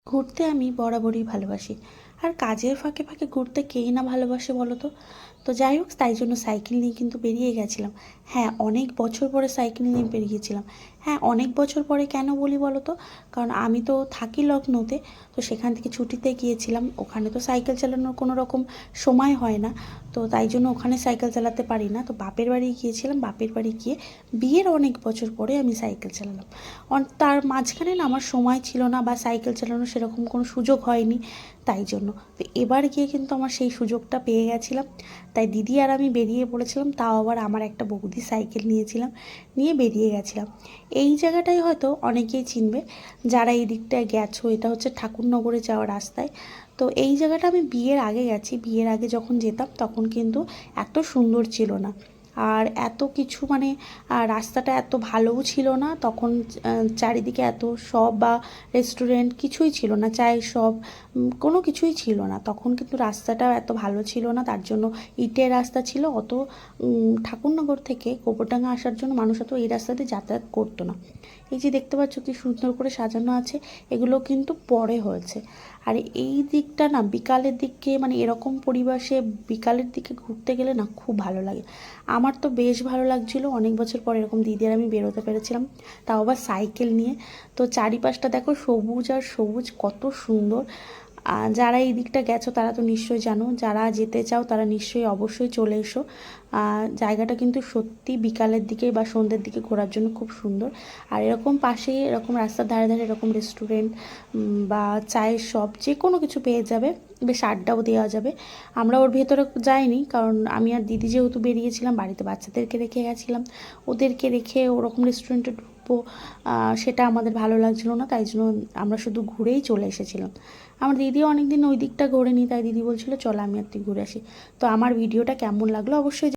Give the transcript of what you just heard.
ঘুরতে আমি বরাবরই ভালোবাসি। আর কাজের ফাঁকে ফাঁকে ঘুরতে কেই না ভালোবাসে বলো তো? তো যাই হোক, তাই জন্য সাইকেল নিয়ে কিন্তু বেরিয়ে গেছিলাম। হ্যাঁ, অনেক বছর পরে সাইকেল নিয়ে বেরিয়েছিলাম। হ্যাঁ, অনেক বছর পরে কেন বলি বলো তো? কারণ আমি তো থাকি লখনৌতে। তো সেখান থেকে ছুটিতে গিয়েছিলাম। ওখানে তো সাইকেল চালানোর কোনো রকম সময় হয় না। তো তাই জন্য ওখানে সাইকেল চালাতে পারি না। তো বাপের বাড়ি গিয়েছিলাম। বাপের বাড়ি গিয়ে বিয়ের অনেক বছর পরে আমি সাইকেল চালালাম। তার মাঝখানে না আমার সময় ছিল না বা সাইকেল চালানোর সেরকম কোনো সুযোগ হয়নি, তাই জন্য। তো এবার গিয়ে কিন্তু আমার সেই সুযোগটা পেয়ে গেছিলাম। তাই দিদি আর আমি বেরিয়ে পড়েছিলাম, তাও আবার আমার একটা বৌদি সাইকেল নিয়েছিলাম, নিয়ে বেরিয়ে গেছিলাম। এই জায়গাটাই হয়তো অনেকেই চিনবে যারা এই দিকটায় গেছো। এটা হচ্ছে ঠাকুরনগরে যাওয়ার রাস্তায়। তো এই জায়গাটা আমি বিয়ের আগে গেছি। বিয়ের আগে যখন যেতাম তখন কিন্তু এত সুন্দর ছিল না, আর এত কিছু মানে রাস্তাটা এত ভালোও ছিল না তখন। চারিদিকে এত শপ বা রেস্টুরেন্ট কিছুই ছিল না, চায়ের শপ কোনো কিছুই ছিল না তখন। কিন্তু রাস্তাটা এত ভালো ছিল না, তার জন্য ইটের রাস্তা ছিল। অত ঠাকুরনগর থেকে গোবরডাঙ্গা আসার জন্য মানুষ অত এই রাস্তা দিয়ে যাতায়াত করতো না। এই যে দেখতে পাচ্ছ কি সুন্দর করে সাজানো আছে, এগুলো কিন্তু পরে হয়েছে। আর এই দিকটা না বিকালের দিকে, মানে এরকম পরিবেশে বিকালের দিকে ঘুরতে গেলে না খুব ভালো লাগে। আমার তো বেশ ভালো লাগছিলো, অনেক বছর পর এরকম দিদি আর আমি বেরোতে পেরেছিলাম, তাও আবার সাইকেল নিয়ে। তো চারিপাশটা দেখো সবুজ আর সবুজ, কত সুন্দর। যারা এই দিকটা গেছো তারা তো নিশ্চয়ই জানো, যারা যেতে চাও তারা নিশ্চয়ই অবশ্যই চলে এসো। জায়গাটা কিন্তু সত্যি বিকালের দিকে বা সন্ধ্যের দিকে ঘোরার জন্য খুব সুন্দর। আর এরকম পাশেই এরকম রাস্তার ধারে ধারে এরকম রেস্টুরেন্ট বা চায়ের শপ যে কোনো কিছু পেয়ে যাবে, বেশ আড্ডাও দেওয়া যাবে। আমরা ওর ভেতরে যাইনি, কারণ আমি আর দিদি যেহেতু বেরিয়েছিলাম, বাড়িতে বাচ্চাদেরকে রেখে গেছিলাম। ওদেরকে রেখে ওরকম রেস্টুরেন্টে ঢুকবো সেটা আমাদের ভালো লাগছিলো না, তাই জন্য আমরা শুধু ঘুরেই চলে এসেছিলাম। আমার দিদিও অনেক দিন ওই দিকটা ঘোরেনি, তাই দিদি বলছিল চলো আমি আর তুই ঘুরে আসি। তো আমার ভিডিওটা কেমন লাগলো অবশ্যই